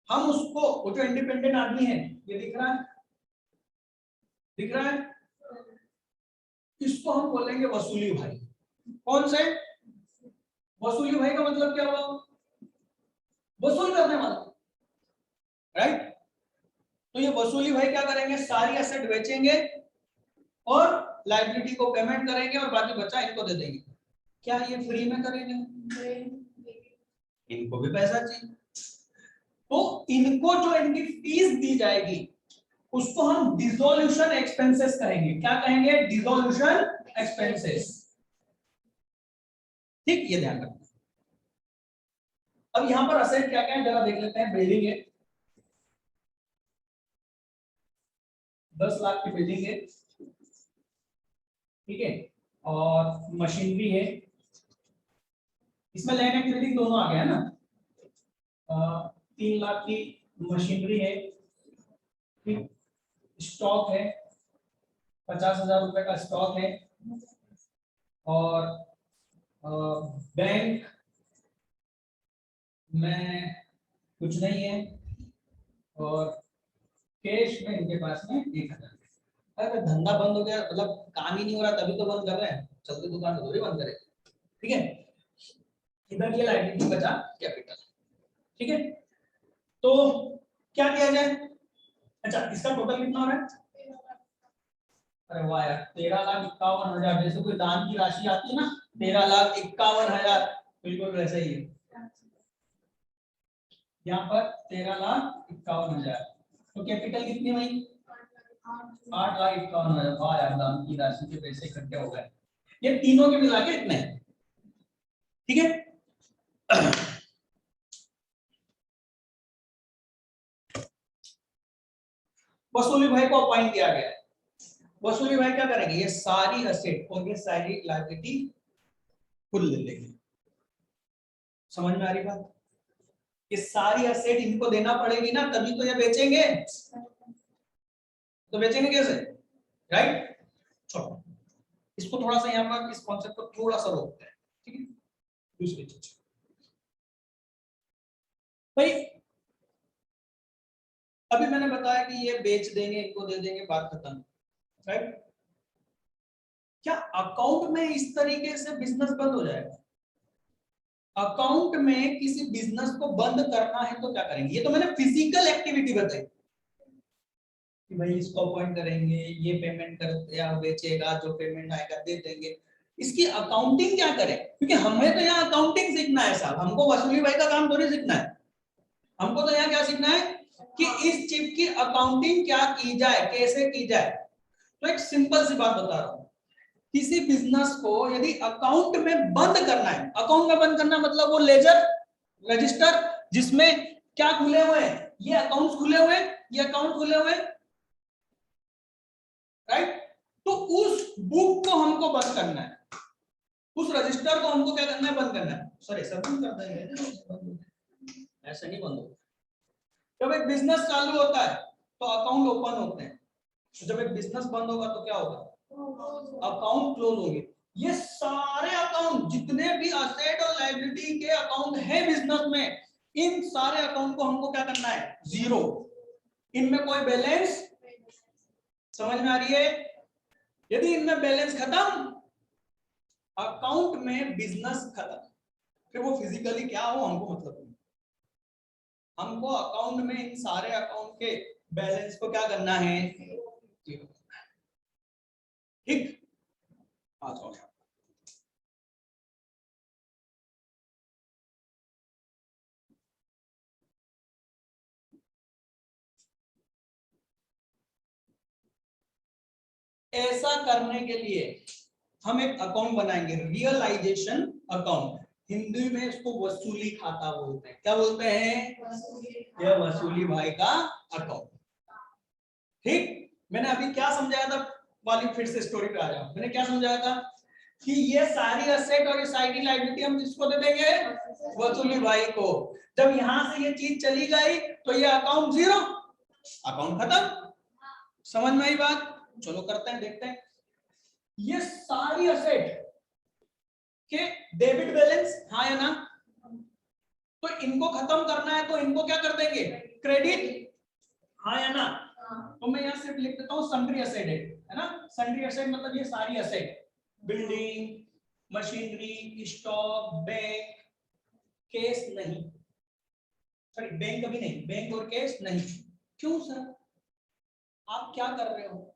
हम उसको, वो जो इंडिपेंडेंट आदमी है, ये दिख रहा है, दिख रहा है, इसको हम बोलेंगे वसूली भाई। कौन से? वसूली भाई का मतलब क्या हुआ? वसूल करने वाला, राइट? तो ये वसूली भाई क्या करेंगे? सारी एसेट बेचेंगे और लायबिलिटी को पेमेंट करेंगे और बाकी बचा इनको दे देंगे। क्या ये फ्री में करेंगे? इनको भी पैसा चाहिए, तो इनको जो इनकी फीस दी जाएगी उसको हम डिसोल्यूशन एक्सपेंसेस कहेंगे। क्या कहेंगे? Dissolution expenses. ठीक, ये ध्यान रखना। अब यहां पर असेट क्या क्या है जरा देख लेते हैं। बिल्डिंग है, 10 लाख की बिल्डिंग है, ठीक है, और मशीनरी है, इसमें लैंड एंड बिल्डिंग दोनों आ गया है ना। 3 लाख की मशीनरी है, ठीक, स्टॉक है 50,000 रुपए का स्टॉक है, और बैंक में कुछ नहीं है, और कैश में इनके पास में 1,000। अरे धंधा बंद हो गया, मतलब काम ही नहीं हो रहा तभी तो बंद कर रहे हैं, चलते दुकान थोड़ी बंद करें, ठीक है। इधर ये लायबिलिटी बचा कैपिटल, ठीक है। तो क्या किया जाए, अच्छा इसका टोटल कितना हो रहा है, अरे वाह यार 13,51,000, जैसे कोई दान की राशि आती है ना 13,51,000, बिल्कुल वैसा ही है यहाँ पर 13,51,000। तो कैपिटल कितनी हुई 8,51,000। वाह यार दान की राशि के पैसे इकट्ठे हो गए, ये तीनों के मिला के इतने, ठीक है। वसूली भाई को अपॉइंट किया गया है, वसूली भाई क्या करेंगे, ये सारी असेट और ये सारी लायबिलिटी खुद ले लेंगे। समझ में आ रही बात, ये सारी असेट इनको देना पड़ेगी ना, तभी तो ये बेचेंगे, तो बेचेंगे कैसे, राइट। चलो इसको थोड़ा सा यहाँ पर इस कॉन्सेप्ट को थोड़ा सा रोकते हैं, ठीक है। दूसरी चीज भाई, अभी मैंने बताया कि ये बेच देंगे, इनको दे देंगे, बात खत्म, राइट। क्या अकाउंट में इस तरीके से बिजनेस बंद हो जाएगा, अकाउंट में किसी बिजनेस को बंद करना है तो क्या करेंगे, ये तो मैंने फिजिकल एक्टिविटी बताई कि भाई इसको अपॉइंट करेंगे, ये पेमेंट कर या बेचेगा, जो पेमेंट आएगा दे देंगे, इसकी अकाउंटिंग क्या करें, क्योंकि हमें तो यहाँ अकाउंटिंग सीखना है साहब, हमको वसूली भाई का काम थोड़ी सीखना है, हमको तो यहाँ क्या सीखना है कि इस चिप की अकाउंटिंग क्या की जाए, कैसे की जाए। तो एक सिंपल सी बात बता रहा हूं, किसी बिजनेस को यदि अकाउंट में बंद करना है, अकाउंट में बंद करना मतलब वो लेजर रजिस्टर जिसमें क्या खुले हुए हैं, ये अकाउंट्स खुले हुए, ये अकाउंट खुले हुए, राइट। तो उस बुक को हमको बंद करना है, उस रजिस्टर को हमको क्या करना है, बंद करना है। सर ऐसा बंद कर देंगे, ऐसा नहीं बंद होता। जब एक बिजनेस चालू होता है तो अकाउंट ओपन होते हैं, जब एक बिजनेस बंद होगा तो क्या होगा, अकाउंट क्लोज होंगे। ये सारे अकाउंट जितने भी असेट और लायबिलिटी के अकाउंट है बिजनेस में, इन सारे अकाउंट को हमको क्या करना है, जीरो, इनमें कोई बैलेंस, समझ में आ रही है। यदि इनमें बैलेंस खत्म, अकाउंट में बिजनेस खत्म, फिर वो फिजिकली क्या हो हमको मतलब नहीं, हमको अकाउंट में इन सारे अकाउंट के बैलेंस को क्या करना है, जीरो, ठीक। आ जाओ ऐसा करने के लिए हम एक अकाउंट बनाएंगे, रियलाइजेशन अकाउंट, हिंदी में इसको वसूली खाता बोलते हैं, क्या बोलते हैं, यह वसूली भाई का अकाउंट, ठीक। मैंने अभी क्या समझाया था, वाली फिर से स्टोरी पे आ जाओ, मैंने क्या समझाया था कि ये सारी असेट और ये सारी लायबिलिटी हम किसको दे देंगे, वसूली भाई को। जब यहां से ये चीज चली गई तो ये अकाउंट जीरो, अकाउंट खत्म, समझ में आई बात। चलो करते हैं, देखते हैं। ये सारी असेट के डेबिट बैलेंस, हाँ या ना, तो इनको खत्म करना है तो इनको क्या कर देंगे, क्रेडिट, हाँ या ना। तो मैं यहाँ सिर्फ लिख देता हूँ सन्ड्री असेट है ना, सन्ड्री असेट मतलब ये सारी asset, building, machinery, stock, bank, case नहीं, सॉरी बैंक कभी नहीं, बैंक और केस नहीं। क्यों सर, आप क्या कर रहे हो,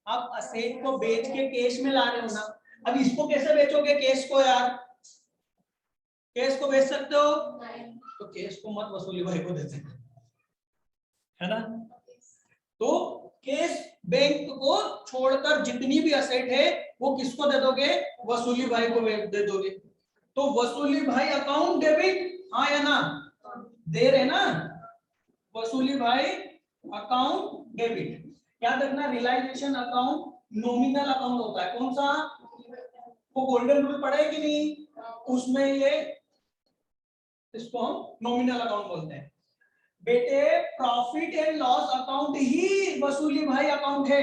आप असेट को बेच के कैश में ला रहे हो ना, अब इसको कैसे बेचोगे कैश को यार, कैश को बेच सकते हो, तो कैश को मत वसूली भाई को देते है ना। तो कैश बैंक को छोड़कर जितनी भी असेट है वो किसको दे दोगे, वसूली भाई को दे दोगे। तो वसूली भाई अकाउंट डेबिट, हाँ या ना, दे रहे ना, वसूली भाई अकाउंट डेबिट। याद रखना रियलाइजेशन अकाउंट नॉमिनल अकाउंट होता है, कौन सा, वो गोल्डन रूल पढ़ा है कि नहीं, उसमें ये, इसको हम नॉमिनल अकाउंट बोलते हैं। बेटे प्रॉफिट एंड लॉस अकाउंट ही वसूली भाई अकाउंट है।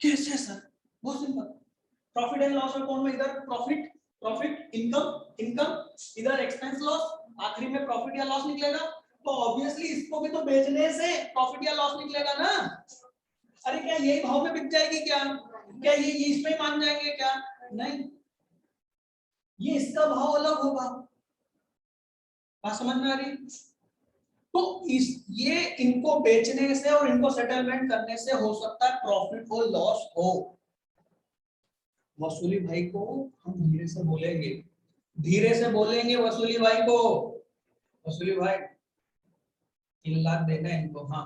कैसे सर? बहुत simple. Profit and loss account में इधर प्रॉफिट प्रॉफिट इनकम इनकम, इधर एक्सपेंस लॉस, आखिरी में प्रॉफिट या लॉस निकलेगा। तो ऑब्वियसली इसको भी तो बेचने से प्रॉफिट या लॉस निकलेगा ना। अरे क्या यही भाव में बिक जाएगी क्या? क्या ये इसमें मान जाएंगे क्या? नहीं, ये इसका भाव अलग होगा। बात समझ में आ रही? तो ये इनको बेचने से और इनको सेटलमेंट करने से हो सकता है प्रॉफिट हो लॉस हो। वसूली भाई को हम धीरे से बोलेंगे, धीरे से बोलेंगे वसूली भाई को, वसूली भाई 3 लाख देना है इनको, हाँ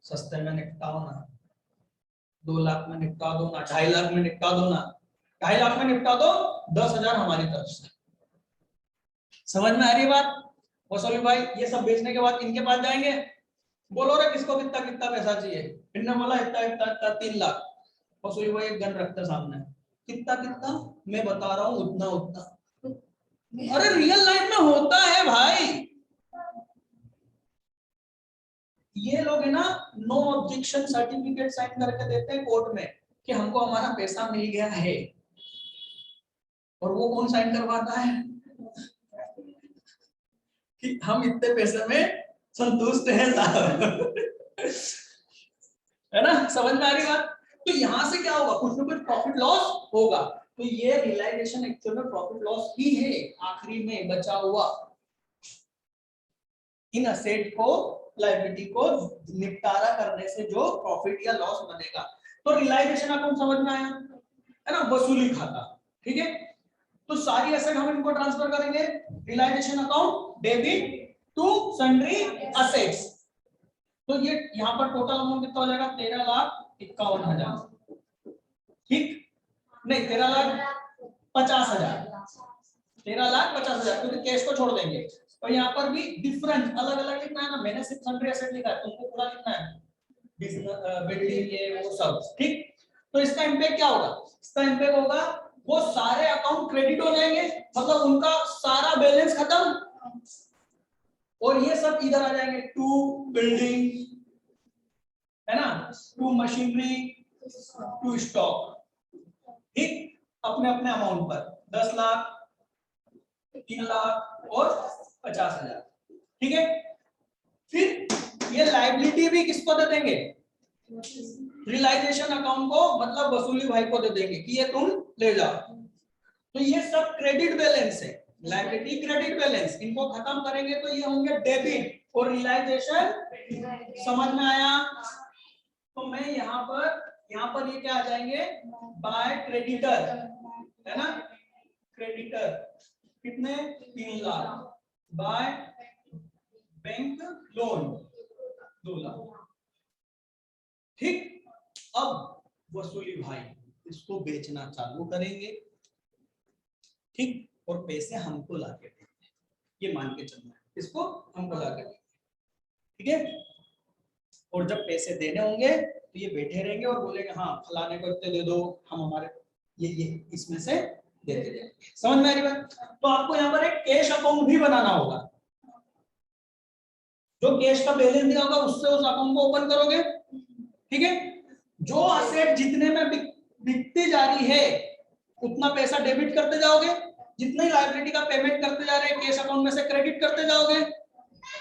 सस्ते में निपटाओ ना, 2 लाख में निपटा दो ना, 2.5 लाख में निपटा दो ना, 2.5 लाख में निपटा दो, 10,000 हमारी तरफ से। समझ में आ रही बात? वसूली भाई ये सब बेचने के बाद इनके पास जाएंगे, बोलो रे किसको कितना कितना पैसा चाहिए, इनने बोला इतना इतना इतना 3 लाख। वसूली भाई एक गन रखते सामने, कितना कितना, मैं बता रहा हूँ उतना उतना। अरे रियल लाइफ में होता है भाई, ये लोग है ना नो ऑब्जेक्शन सर्टिफिकेट साइन करके देते हैं कोर्ट में कि हमको हमारा पैसा मिल गया है, और वो कौन साइन करवाता है कि हम इतने पैसे में संतुष्ट हैं साहब। है ना? समझ में आ रही बात? तो यहां से क्या होगा, कुछ ना कुछ प्रॉफिट लॉस होगा। तो ये रियलाइजेशन एक्चुअल में प्रॉफिट लॉस ही है, आखिरी में बचा हुआ इन असेट को, लायबिलिटी को निपटारा करने से जो प्रॉफिट या लॉस बनेगा। तो रियलाइजेशन अकाउंट समझ में आया है ना, वसूली खाता। ठीक है, तो सारी एसेट हम इनको ट्रांसफर करेंगे, realisation account debit to sundry assets. तो ये यहाँ पर टोटल अमाउंट कितना हो जाएगा, 13,51,000। ठीक, नहीं 13,50,000, 13,50,000 क्योंकि कैश को छोड़ देंगे। और यहाँ पर भी डिफरेंस अलग अलग लिखना है ना, मैंने सिर्फ सन्ड्री एसेट लिखा है, तुमको पूरा लिखना है, बिल्डिंग ये वो सब। ठीक, तो इसका इम्पैक्ट क्या होगा, इसका इम्पैक्ट होगा वो सारे अकाउंट क्रेडिट हो जाएंगे, मतलब उनका सारा बैलेंस खत्म, और ये सब इधर आ जाएंगे, टू बिल्डिंग है ना, टू मशीनरी, टू स्टॉक। ठीक, अपने अपने अमाउंट पर 10 लाख, 3 लाख और 50,000। ठीक है, फिर ये लायबिलिटी भी किसको दे देंगे, रियलाइजेशन अकाउंट को, मतलब वसूली भाई को दे देंगे कि ये तुम ले जाओ। तो ये सब क्रेडिट बैलेंस है, लायबिलिटी क्रेडिट बैलेंस, इनको खत्म करेंगे तो ये होंगे डेबिट और रियलाइजेशन। समझ में आया? तो मैं यहाँ पर ये क्या आ जाएंगे, बाय क्रेडिटर, है ना, क्रेडिटर कितने, 3 lakh, by bank loan 2 lakh. ठीक, अब वसूली भाई इसको बेचना चालू करेंगे। ठीक, और पैसे हमको ला के देंगे, ये मान के चलना है, इसको हमको ला के देंगे। ठीक है, और जब पैसे देने होंगे तो ये बैठे रहेंगे और बोलेंगे हाँ फलाने को इतने दे दो, हम हमारे ये इसमें से देते जाएंगे। समझ में आ रही बात? तो आपको यहाँ पर एक कैश अकाउंट भी बनाना होगा, जो कैश का बैलेंस दिया होगा उससे उस अकाउंट को ओपन करोगे। ठीक है, जो असेट जितने में बिकती जा रही है उतना पैसा डेबिट करते जाओगे, जितने लायबिलिटी का पेमेंट करते जा रहे हैं कैश अकाउंट में से क्रेडिट करते जाओगे।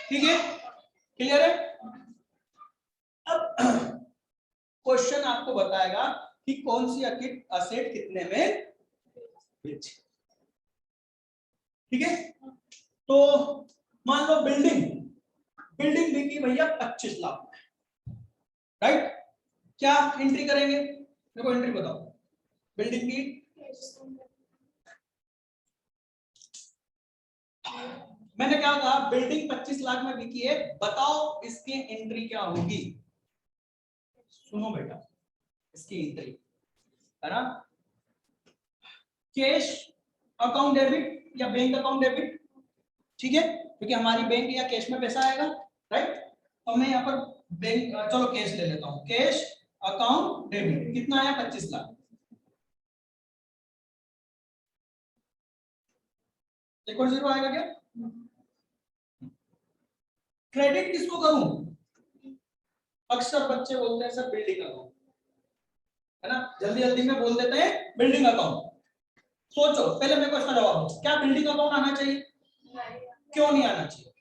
ठीक है, क्लियर है? अब क्वेश्चन आपको बताएगा कि कौन सी असेट कितने में बेची। ठीक है, तो मान लो बिल्डिंग बिकी भैया 25 लाख में, राइट? क्या एंट्री करेंगे, देखो एंट्री बताओ बिल्डिंग की। मैंने क्या कहा, बिल्डिंग 25 लाख में बिकी है, बताओ इसकी एंट्री क्या होगी। सुनो बेटा, इसकी एंट्री है ना, कैश अकाउंट डेबिट या बैंक अकाउंट डेबिट। ठीक है, क्योंकि हमारी बैंक या कैश में पैसा आएगा, राइट? तो मैं यहाँ पर बैंक, चलो कैश ले लेता हूँ, कैश अकाउंट डेबिट कितना आया, 25 लाख। एक और जीरो आएगा क्या? क्रेडिट किसको करूं? अक्सर बच्चे बोलते हैं सर बिल्डिंग अकाउंट, है ना, जल्दी जल्दी में बोल देते हैं बिल्डिंग अकाउंट। सोचो पहले मेरे को इसका जवाब दो, क्या बिल्डिंग अकाउंट आना चाहिए? क्यों नहीं आना चाहिए?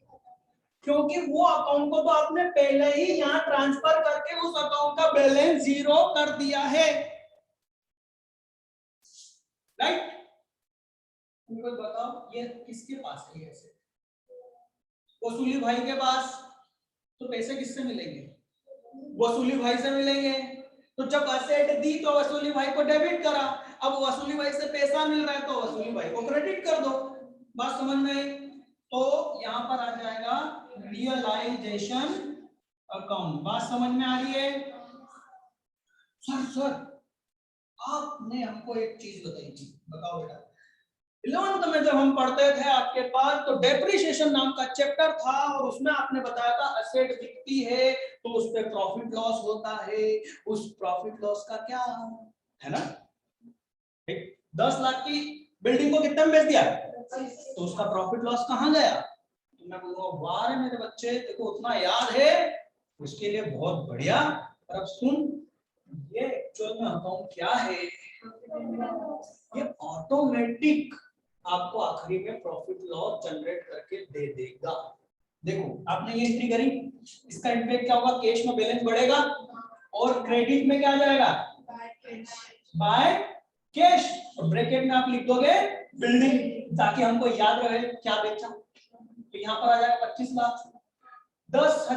क्योंकि वो अकाउंट को तो आपने पहले ही यहाँ ट्रांसफर करके उस अकाउंट का बैलेंस जीरो कर दिया है, राइट? तुमको बताओ ये किसके पास है? ऐसे वसूली भाई के पास, तो पैसे किससे मिलेंगे? वसूली भाई से मिलेंगे। तो जब असेट दी तो वसूली भाई को डेबिट करा, अब वसूली भाई से पैसा मिल रहा है तो वसूली भाई को क्रेडिट कर दो। बात समझ में आई? तो यहाँ पर आ जाएगा रियलाइजेशन अकाउंट। बात समझ में आ रही है? सर आपने हमको एक चीज बताई थी, बताओ बेटा। 11th में जब हम पढ़ते थे आपके पास, तो डेप्रिसिएशन नाम का चैप्टर था और उसमें आपने बताया था असेट बिकती है तो उस पर प्रॉफिट लॉस होता है, उस प्रॉफिट लॉस का क्या है ना? 10 लाख की बिल्डिंग को कितने में बेच दिया तो उसका प्रॉफिट लॉस कहां गया? तो मैं बोलूंगा वाह रे मेरे बच्चे, देखो उतना याद है, उसके लिए बहुत बढ़िया। पर अब सुन, ये एक्चुअल में अकाउंट क्या है? ये ऑटोमेटिक आपको आखिरी में प्रॉफिट लॉस जनरेट करके दे देगा। देखो आपने ये एंट्री करी, इसका इम्पैक्ट क्या होगा? कैश में बैलेंस बढ़ेगा और क्रेडिट में क्या आ जाएगा? By cash. और ब्रैकेट में आप लिख दोगे बिल्डिंग, ताकि हमको याद रहे क्या बेचा। तो यहाँ पर आ जाएगा 25 लाख। 10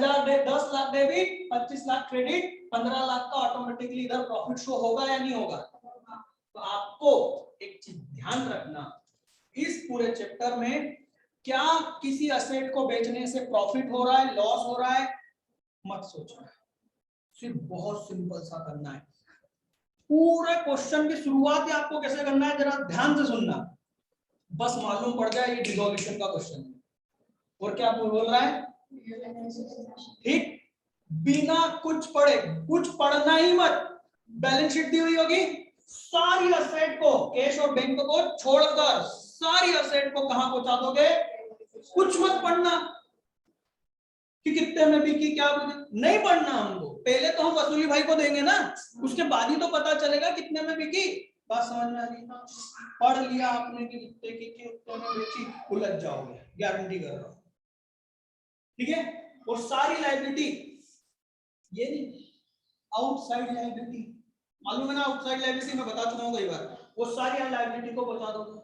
लाख डेबिट, 25 लाख क्रेडिट, 15 लाख का ऑटोमेटिकली इधर प्रॉफिट शो होगा या नहीं होगा? तो आपको एक चीज ध्यान रखना, इस पूरे चैप्टर में क्या किसी असेट को बेचने से प्रॉफिट हो रहा है, लॉस हो रहा है, मत सोचना। सिर्फ बहुत सिंपल सा करना है। पूरे क्वेश्चन की शुरुआत ही आपको कैसे करना है जरा ध्यान से सुनना, बस मालूम पड़ जाए ये डिसोल्यूशन का क्वेश्चन है। और क्या बोल रहा है? ठीक, बिना कुछ पढ़े, कुछ पढ़ना ही मत। बैलेंस शीट दी हुई होगी, सारी असेट को, कैश और बैंक को छोड़कर सारी असेट को कहां पहुंचा दोगे? कुछ मत पढ़ना कि कितने में बिकी, क्या नहीं पढ़ना हमको। पहले तो हम वसूली भाई को देंगे ना, उसके बाद ही तो पता चलेगा कितने में बिकी। बात समझ में आ रही? पढ़ लिया आपने कि कितने की कितने में बेची, उलझ जाओगे, गारंटी कर रहा हूं। ठीक है? और सारी लायबिलिटी, ये नहीं आउटसाइड लायबिलिटी, मालूम है ना? आउटसाइड लायबिलिटी मैं बता चुका हूं कई बार, वो सारी लायबिलिटी को बता दोगे।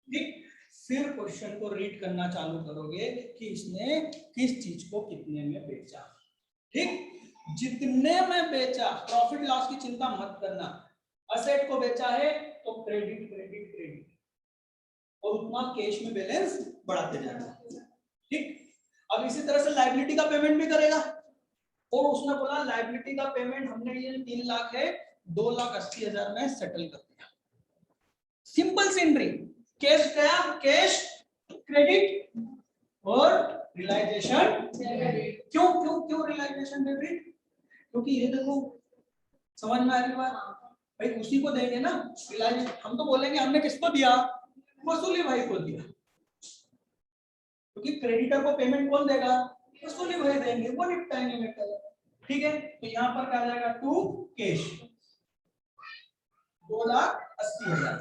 ठीक, फिर क्वेश्चन को रीड करना चालू करोगे कि इसने किस चीज को कितने में बेचा। ठीक, जितने में बेचा, प्रॉफिट लॉस की चिंता मत करना। असेट को बेचा है तो क्रेडिट क्रेडिट क्रेडिट, और उतना कैश में बैलेंस बढ़ाते जाना। ठीक, अब इसी तरह से लायबिलिटी का पेमेंट भी करेगा, और उसने बोला लायबिलिटी का पेमेंट हमने ये 3 लाख है, 2,80,000 में सेटल कर दिया। सिंपल एंट्री, कैश गया, कैश क्रेडिट और रियलाइजेशन डेबिट। क्यों क्यों क्यों रियलाइजेशन डेबिट? क्योंकि ये देखो समझ में आ रही बात भाई, उसी को देंगे ना रियलाइजेशन। हम तो बोलेंगे हमने किसको दिया? वसूली भाई को दिया, क्योंकि क्रेडिटर को पेमेंट कौन देगा? वसूली भाई देंगे, वो निपटाएंगे मैटर। ठीक है, तो यहाँ पर क्या आ जाएगा? To cash 2,80,000।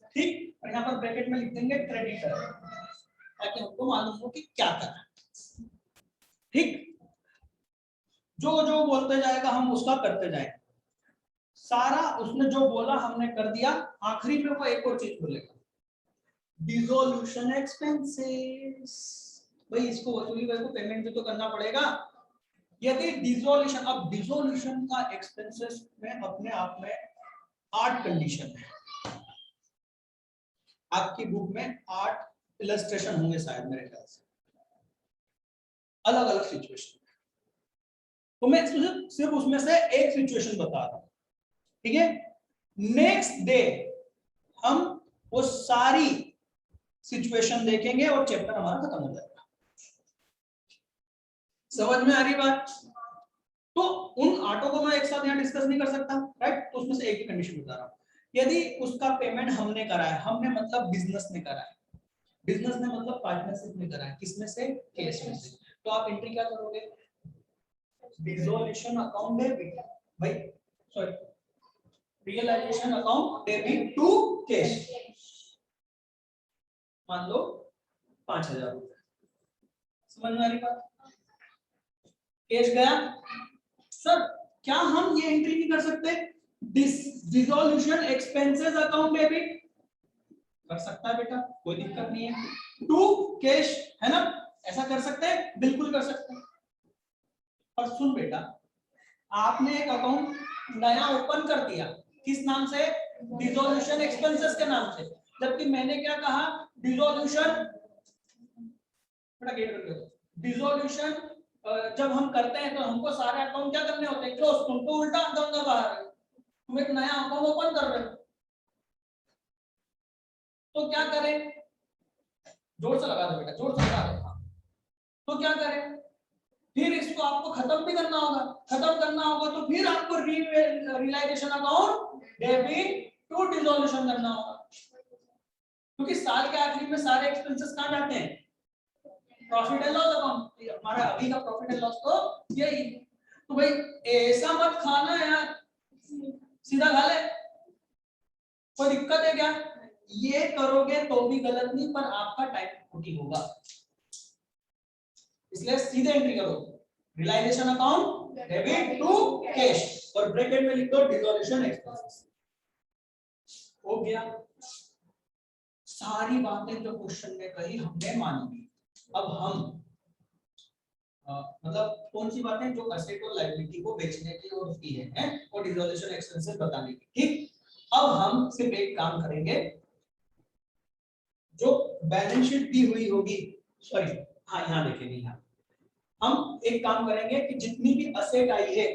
ठीक, और यहाँ पर ब्रैकेट में लिख देंगे क्रेडिटर, ताकि हमको मालूम हो कि क्या करना। ठीक, जो जो बोलते जाएगा हम उसका करते जाएंगे। सारा उसने जो बोला हमने कर दिया, आखिरी में वो एक और चीज बोलेगा, डिसोल्यूशन एक्सपेंसेस। भाई इसको वसूली भाई को पेमेंट भी तो करना पड़ेगा। यदि डिसोल्यूशन, अब डिसोल्यूशन का एक्सपेंसेस में अपने आप में 8 कंडीशन है। आपकी बुक में 8 इलस्ट्रेशन होंगे शायद मेरे ख्याल से, अलग अलग सिचुएशन। तो मैं सिर्फ उसमें से एक सिचुएशन बता रहा हूं। ठीक है, नेक्स्ट डे हम वो सारी सिचुएशन देखेंगे और चैप्टर हमारा खत्म हो जाएगा। समझ में आ रही बात? तो उन 8 को मैं एक साथ यहाँ डिस्कस नहीं कर सकता, राइट? तो उसमें से एक ही कंडीशन बता रहा हूं, यदि उसका पेमेंट हमने करा है, हमने मतलब बिजनेस ने करा है, बिजनेस ने मतलब पार्टनरशिप में करा है, किसमें से, कैश में से। तो आप एंट्री क्या करोगे, डिसोल्यूशन अकाउंट डेबिट, भाई sorry realisation account debit to cash, मान लो 5,000 रुपए, समझ में आ रही बात। कैश गया, सर क्या हम ये एंट्री नहीं कर सकते, डिसोल्यूशन एक्सपेंसेस अकाउंट डेबिट, कर सकता है बेटा, कोई दिक्कत नहीं है, टू कैश, है ना, ऐसा कर सकते हैं, बिल्कुल कर सकते हैं। पर सुन बेटा, आपने एक अकाउंट नया ओपन कर दिया, किस नाम से, डिसोल्यूशन एक्सपेंसेस के नाम से, जबकि मैंने क्या कहा, डिसोल्यूशन, बेटा गेट कर दो, डिसोल्यूशन जब हम करते हैं तो हमको सारे अकाउंट क्या करने होते हैं, क्लोज, तुम तो उल्टा गंगा बाहर है, तुम एक नया अकाउंट ओपन कर रहे हो, तो क्या करें, जोर से लगा दो बेटा, जोर से लगा दो, तो क्या करें, फिर इसको आपको खत्म भी करना होगा, खत्म करना होगा तो फिर आपको realisation account debit to dissolution करना होगा, क्योंकि साल के आखिर में सारे एक्सपेंसेस कहां जाते हैं, प्रॉफिट एंड लॉस अकाउंट, हमारा अभी का प्रॉफिट एंड लॉस तो यही। तो भाई ऐसा मत खाना यार, सीधा खा ले, कोई दिक्कत है क्या, ये करोगे तो भी गलत नहीं, पर आपका टाइम खोटी होगा, इसलिए सीधे एंट्री करो, realisation account debit to cash, और ब्रैकेट में लिख दो डिसोल्यूशन एक्सपेंसेस, हो गया। सारी बातें जो क्वेश्चन में कही हमने मानी, अब हम मतलब कौन सी बातें जो असेट और लायबिलिटी को बेचने की और की है और डिसोल्यूशन एक्सपेंसेस बताने की, ठीक। अब हम सिर्फ एक काम करेंगे, जो बैलेंस शीट दी हुई होगी, सॉरी हाँ यहाँ देखेंगे, यहाँ हम एक काम करेंगे कि जितनी भी असेट आई है,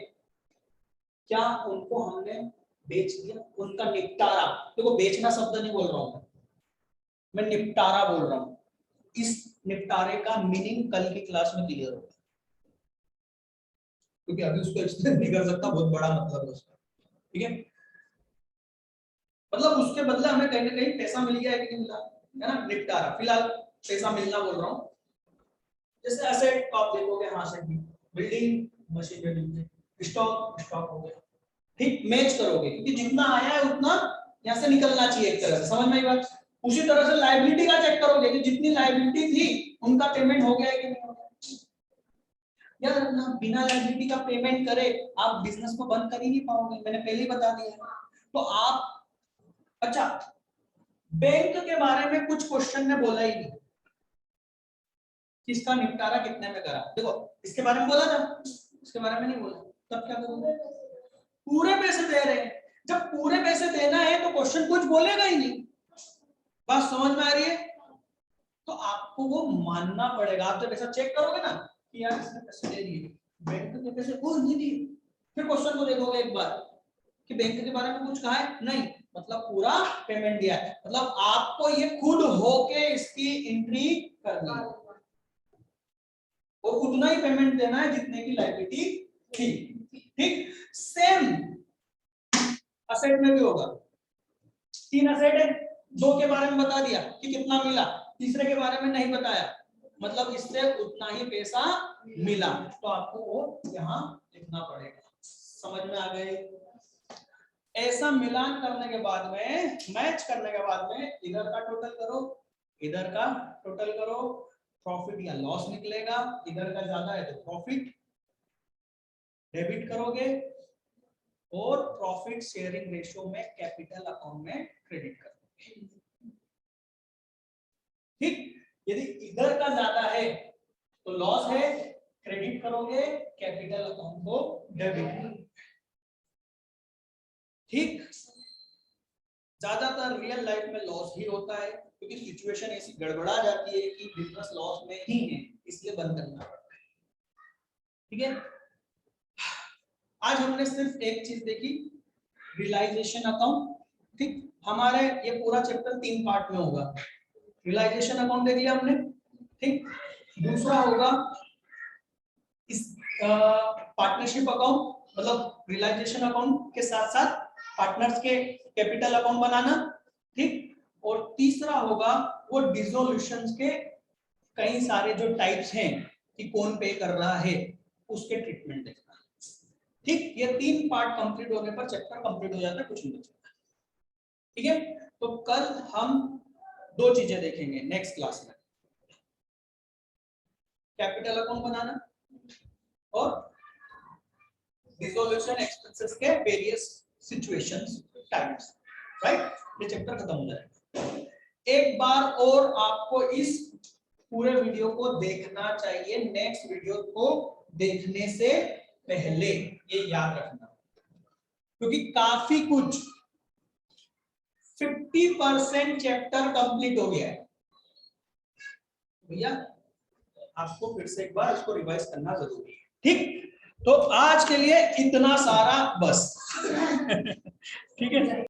क्या उनको हमने बेच दिया, उनका निपटारा, देखो बेचना शब्द नहीं बोल रहा हूं मैं निपटारा बोल रहा हूं, इस निपटारे का मीनिंग कल की क्लास में क्लियर होगा, क्योंकि अभी उसको एक्सप्लेन नहीं कर सकता, बहुत बड़ा मतलब है उसका, ठीक है, मतलब उसके बदले हमें कहीं ना कहीं पैसा मिल गया है कि नहीं मिला, है ना, निपटारा, फिलहाल पैसा मिलना बोल रहा हूँ। जैसे एसेट आप देखोगे, हाँ से बिल्डिंग, मशीनरी, स्टॉक, स्टॉक हो गया, ठीक, मैच करोगे, क्योंकि जितना आया है उतना यहाँ से निकलना चाहिए, एक तरह से समझ में आई बात। उसी तरह से लायबिलिटी का चेक करोगे कि जितनी लायबिलिटी थी उनका पेमेंट हो गया है कि नहीं हो गया। याद रखना, बिना लायबिलिटी का पेमेंट करे आप बिजनेस को बंद कर ही नहीं पाओगे, मैंने पहले ही बता दिया। तो आप, अच्छा, बैंक के बारे में कुछ क्वेश्चन ने बोला ही नहीं, किसका निपटारा कितने में करा, देखो इसके बारे में बोला था, इसके बारे में नहीं बोला, तब क्या करोगे, पूरे पैसे दे रहे हैं, जब पूरे पैसे देना है तो क्वेश्चन कुछ बोलेगा ही नहीं, बात समझ में आ रही है, तो आपको वो मानना पड़ेगा। आप जब ऐसा चेक करोगे ना कि यार इसने पैसे दे दिए, बैंक के पैसे कुछ नहीं दिए, फिर क्वेश्चन को देखोगे एक बार कि बैंक के बारे में कुछ कहा है, नहीं, मतलब पूरा पेमेंट दिया है, मतलब आपको ये खुद होके इसकी एंट्री करनी है और उतना ही पेमेंट देना है जितने की लायबिलिटी थी, ठीक। सेम असेट में भी होगा, 3 असेट है, 2 के बारे में बता दिया कि कितना मिला, तीसरे के बारे में नहीं बताया, मतलब इससे उतना ही पैसा मिला, तो आपको वो यहाँ लिखना पड़ेगा, समझ में आ गए। ऐसा मिलान करने के बाद में, मैच करने के बाद में, इधर का टोटल करो, इधर का टोटल करो, प्रॉफिट या लॉस निकलेगा, इधर का ज्यादा है तो प्रॉफिट डेबिट करोगे और प्रॉफिट शेयरिंग रेशियो में कैपिटल अकाउंट में क्रेडिट करोगे, ठीक। यदि इधर का ज्यादा है तो लॉस है, क्रेडिट करोगे, कैपिटल अकाउंट को डेबिट करोगे, ठीक। ज्यादातर रियल लाइफ में लॉस ही होता है, क्योंकि सिचुएशन ऐसी गड़बड़ा जाती है कि बिजनेस लॉस में ही है, इसलिए बंद करना पड़ता है, ठीक है। आज हमने सिर्फ एक चीज देखी, रियलाइजेशन अकाउंट, ठीक। हमारे ये पूरा चैप्टर 3 पार्ट में होगा, रियलाइजेशन अकाउंट देख लिया हमने, ठीक। दूसरा होगा इस पार्टनरशिप अकाउंट, मतलब रियलाइजेशन अकाउंट के साथ साथ पार्टनर्स के कैपिटल अकाउंट बनाना, ठीक। और तीसरा होगा वो डिसोल्यूशन के कई सारे जो टाइप्स हैं कि कौन पे कर रहा है उसके ट्रीटमेंट देखना। ठीक, ये 3 पार्ट कंप्लीट होने पर चैप्टर कंप्लीट हो जाता है, कुछ नहीं बचता। ठीक है, तो कल हम 2 चीजें देखेंगे नेक्स्ट क्लास में, कैपिटल अकाउंट बनाना और डिसोल्यूशन एक्सपेंसेस के वेरियस सिचुएशंस टाइप्स। राइट, ये चैप्टर खत्म हो जाएगा। एक बार और आपको इस पूरे वीडियो को देखना चाहिए नेक्स्ट वीडियो को देखने से पहले, ये याद रखना, क्योंकि काफी कुछ 50% चैप्टर कंप्लीट हो गया है भैया, आपको फिर से एक बार इसको रिवाइज करना जरूरी है। ठीक, तो आज के लिए इतना सारा बस। ठीक है।